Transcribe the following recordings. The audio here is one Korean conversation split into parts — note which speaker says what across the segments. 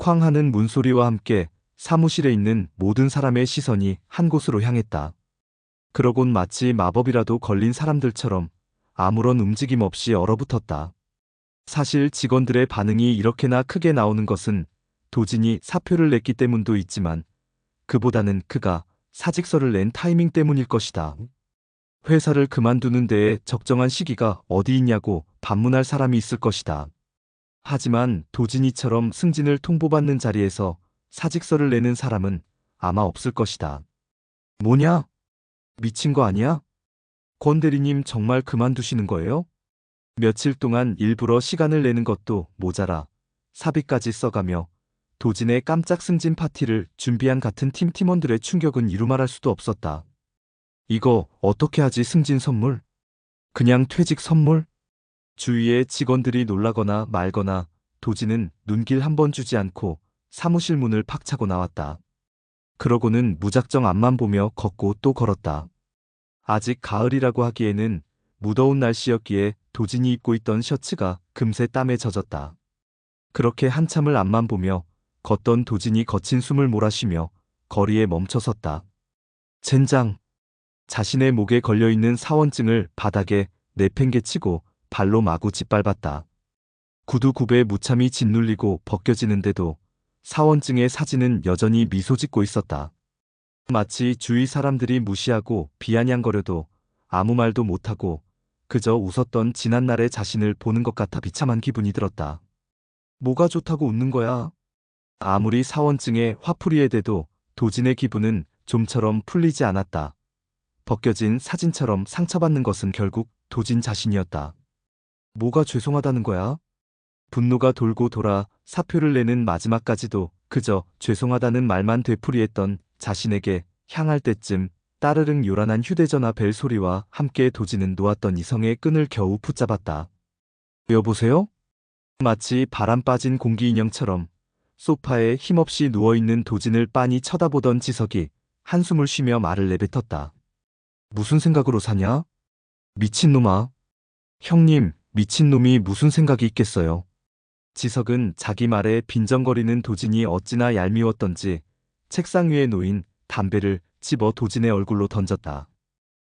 Speaker 1: 쾅 하는 문소리와 함께 사무실에 있는 모든 사람의 시선이 한 곳으로 향했다. 그러곤 마치 마법이라도 걸린 사람들처럼 아무런 움직임 없이 얼어붙었다. 사실 직원들의 반응이 이렇게나 크게 나오는 것은 도진이 사표를 냈기 때문도 있지만 그보다는 그가 사직서를 낸 타이밍 때문일 것이다. 회사를 그만두는 데에 적정한 시기가 어디 있냐고 반문할 사람이 있을 것이다. 하지만 도진이처럼 승진을 통보받는 자리에서 사직서를 내는 사람은 아마 없을 것이다. 뭐냐? 미친 거 아니야? 권 대리님 정말 그만두시는 거예요? 며칠 동안 일부러 시간을 내는 것도 모자라 사비까지 써가며 도진의 깜짝 승진 파티를 준비한 같은 팀원들의 충격은 이루 말할 수도 없었다. 이거 어떻게 하지? 승진 선물? 그냥 퇴직 선물? 주위의 직원들이 놀라거나 말거나 도진은 눈길 한 번 주지 않고 사무실 문을 팍 차고 나왔다. 그러고는 무작정 앞만 보며 걷고 또 걸었다. 아직 가을이라고 하기에는 무더운 날씨였기에 도진이 입고 있던 셔츠가 금세 땀에 젖었다. 그렇게 한참을 앞만 보며 걷던 도진이 거친 숨을 몰아쉬며 거리에 멈춰섰다. 젠장! 자신의 목에 걸려있는 사원증을 바닥에 내팽개치고 발로 마구 짓밟았다. 구두 굽에 무참히 짓눌리고 벗겨지는데도 사원증의 사진은 여전히 미소 짓고 있었다. 마치 주위 사람들이 무시하고 비아냥거려도 아무 말도 못하고 그저 웃었던 지난날의 자신을 보는 것 같아 비참한 기분이 들었다. 뭐가 좋다고 웃는 거야? 아무리 사원증에 화풀이에 대도 도진의 기분은 좀처럼 풀리지 않았다. 벗겨진 사진처럼 상처받는 것은 결국 도진 자신이었다. 뭐가 죄송하다는 거야? 분노가 돌고 돌아 사표를 내는 마지막까지도 그저 죄송하다는 말만 되풀이했던 자신에게 향할 때쯤 따르릉 요란한 휴대전화 벨 소리와 함께 도진은 놓았던 이성의 끈을 겨우 붙잡았다. 여보세요? 마치 바람 빠진 공기 인형처럼 소파에 힘없이 누워있는 도진을 빤히 쳐다보던 지석이 한숨을 쉬며 말을 내뱉었다. 무슨 생각으로 사냐? 미친놈아. 형님, 미친놈이 무슨 생각이 있겠어요. 지석은 자기 말에 빈정거리는 도진이 어찌나 얄미웠던지 책상 위에 놓인 담배를 집어 도진의 얼굴로 던졌다.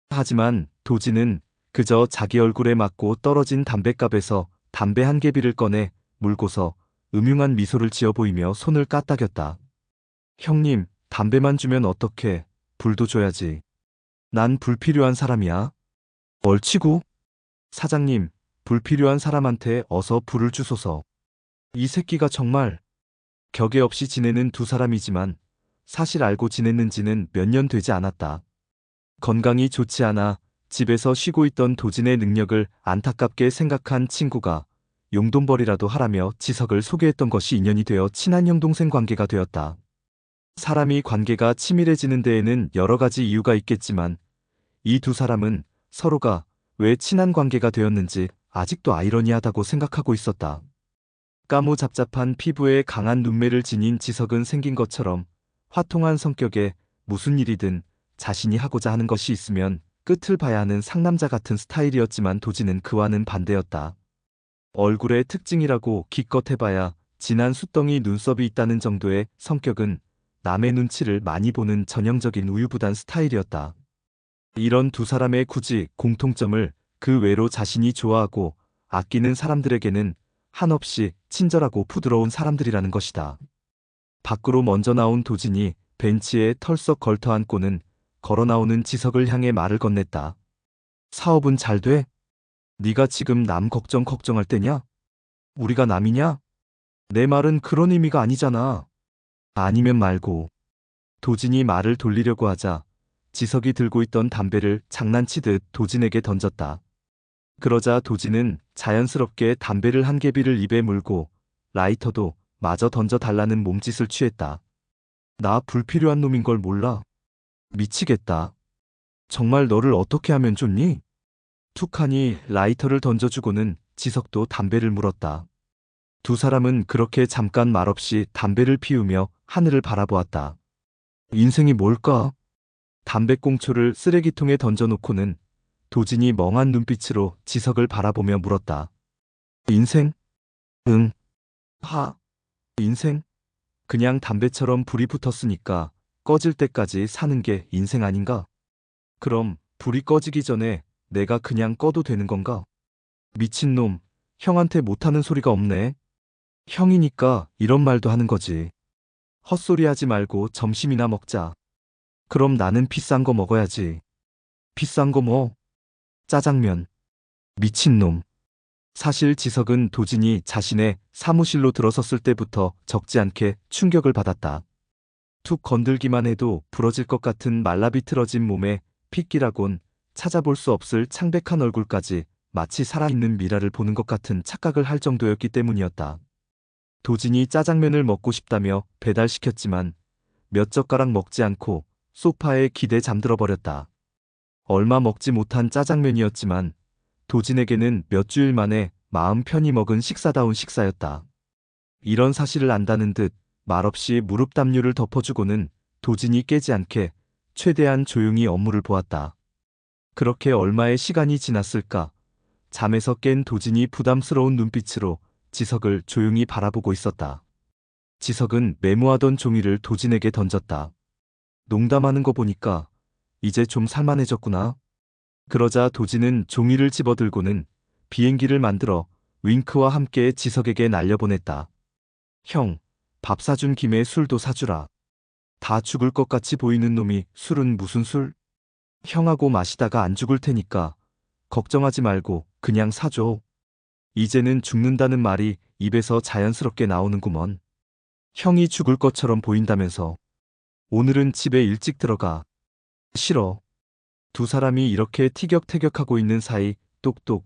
Speaker 1: 하지만 도진은 그저 자기 얼굴에 맞고 떨어진 담뱃갑에서 담배 한 개비를 꺼내 물고서 음흉한 미소를 지어 보이며 손을 까딱였다. 형님, 담배만 주면 어떡해. 불도 줘야지. 난 불필요한 사람이야. 얼치고? 사장님, 불필요한 사람한테 어서 불을 주소서. 이 새끼가 정말. 격에 없이 지내는 두 사람이지만 사실 알고 지냈는지는 몇 년 되지 않았다. 건강이 좋지 않아 집에서 쉬고 있던 도진의 능력을 안타깝게 생각한 친구가 용돈벌이라도 하라며 지석을 소개했던 것이 인연이 되어 친한 형동생 관계가 되었다. 사람이 관계가 치밀해지는 데에는 여러 가지 이유가 있겠지만 이 두 사람은 서로가 왜 친한 관계가 되었는지 아직도 아이러니하다고 생각하고 있었다. 까무잡잡한 피부에 강한 눈매를 지닌 지석은 생긴 것처럼 화통한 성격에 무슨 일이든 자신이 하고자 하는 것이 있으면 끝을 봐야 하는 상남자 같은 스타일이었지만 도진은 그와는 반대였다. 얼굴의 특징이라고 기껏 해봐야 진한 숫덩이 눈썹이 있다는 정도의 성격은 남의 눈치를 많이 보는 전형적인 우유부단 스타일이었다. 이런 두 사람의 굳이 공통점을 그 외로 자신이 좋아하고 아끼는 사람들에게는 한없이 친절하고 부드러운 사람들이라는 것이다. 밖으로 먼저 나온 도진이 벤치에 털썩 걸터앉고는 걸어나오는 지석을 향해 말을 건넸다. 사업은 잘 돼? 네가 지금 남 걱정할 때냐? 우리가 남이냐? 내 말은 그런 의미가 아니잖아. 아니면 말고. 도진이 말을 돌리려고 하자 지석이 들고 있던 담배를 장난치듯 도진에게 던졌다. 그러자 도진은 자연스럽게 담배를 한 개비를 입에 물고 라이터도 마저 던져달라는 몸짓을 취했다. 나 불필요한 놈인 걸 몰라? 미치겠다. 정말 너를 어떻게 하면 좋니? 툭하니 라이터를 던져주고는 지석도 담배를 물었다. 두 사람은 그렇게 잠깐 말없이 담배를 피우며 하늘을 바라보았다. 인생이 뭘까? 담배꽁초를 쓰레기통에 던져놓고는 도진이 멍한 눈빛으로 지석을 바라보며 물었다. 인생? 응. 인생? 그냥 담배처럼 불이 붙었으니까 꺼질 때까지 사는 게 인생 아닌가? 그럼 불이 꺼지기 전에 내가 그냥 꺼도 되는 건가? 미친놈, 형한테 못하는 소리가 없네. 형이니까 이런 말도 하는 거지. 헛소리 하지 말고 점심이나 먹자. 그럼 나는 비싼 거 먹어야지. 비싼 거 뭐? 짜장면. 미친놈. 사실 지석은 도진이 자신의 사무실로 들어섰을 때부터 적지 않게 충격을 받았다. 툭 건들기만 해도 부러질 것 같은 말라비틀어진 몸에 핏기라곤 찾아볼 수 없을 창백한 얼굴까지 마치 살아있는 미라를 보는 것 같은 착각을 할 정도였기 때문이었다. 도진이 짜장면을 먹고 싶다며 배달시켰지만 몇 젓가락 먹지 않고 소파에 기대 잠들어 버렸다. 얼마 먹지 못한 짜장면이었지만 도진에게는 몇 주일 만에 마음 편히 먹은 식사다운 식사였다. 이런 사실을 안다는 듯 말없이 무릎 담요를 덮어주고는 도진이 깨지 않게 최대한 조용히 업무를 보았다. 그렇게 얼마의 시간이 지났을까? 잠에서 깬 도진이 부담스러운 눈빛으로 지석을 조용히 바라보고 있었다. 지석은 메모하던 종이를 도진에게 던졌다. 농담하는 거 보니까 이제 좀 살만해졌구나. 그러자 도진은 종이를 집어들고는 비행기를 만들어 윙크와 함께 지석에게 날려보냈다. 형, 밥 사준 김에 술도 사주라. 다 죽을 것 같이 보이는 놈이 술은 무슨 술? 형하고 마시다가 안 죽을 테니까 걱정하지 말고 그냥 사줘. 이제는 죽는다는 말이 입에서 자연스럽게 나오는구먼. 형이 죽을 것처럼 보인다면서. 오늘은 집에 일찍 들어가. 싫어. 두 사람이 이렇게 티격태격하고 있는 사이 똑똑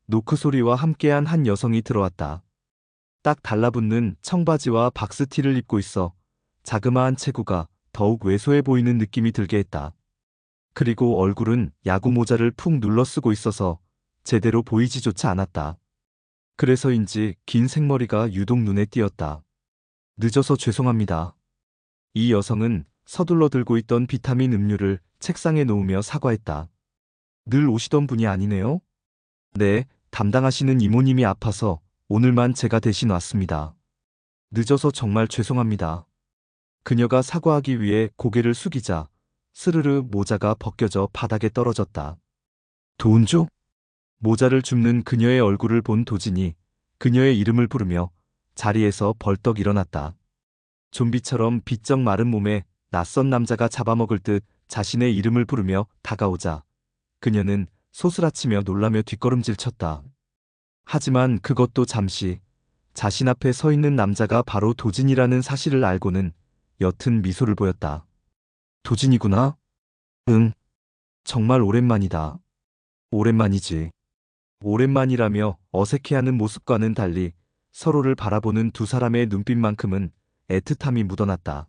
Speaker 1: 노크 소리와 함께한 한 여성이 들어왔다. 딱 달라붙는 청바지와 박스티를 입고 있어 자그마한 체구가 더욱 왜소해 보이는 느낌이 들게 했다. 그리고 얼굴은 야구 모자를 푹 눌러 쓰고 있어서 제대로 보이지조차 않았다. 그래서인지 긴 생머리가 유독 눈에 띄었다. 늦어서 죄송합니다. 이 여성은 서둘러 들고 있던 비타민 음료를 책상에 놓으며 사과했다. 늘 오시던 분이 아니네요? 네, 담당하시는 이모님이 아파서 오늘만 제가 대신 왔습니다. 늦어서 정말 죄송합니다. 그녀가 사과하기 위해 고개를 숙이자 스르르 모자가 벗겨져 바닥에 떨어졌다. 돈 줘? 모자를 줍는 그녀의 얼굴을 본 도진이 그녀의 이름을 부르며 자리에서 벌떡 일어났다. 좀비처럼 비쩍 마른 몸에 낯선 남자가 잡아먹을 듯 자신의 이름을 부르며 다가오자 그녀는 소스라치며 놀라며 뒷걸음질 쳤다. 하지만 그것도 잠시 자신 앞에 서 있는 남자가 바로 도진이라는 사실을 알고는 옅은 미소를 보였다. 도진이구나? 응. 정말 오랜만이다. 오랜만이지. 오랜만이라며 어색해하는 모습과는 달리 서로를 바라보는 두 사람의 눈빛만큼은 애틋함이 묻어났다.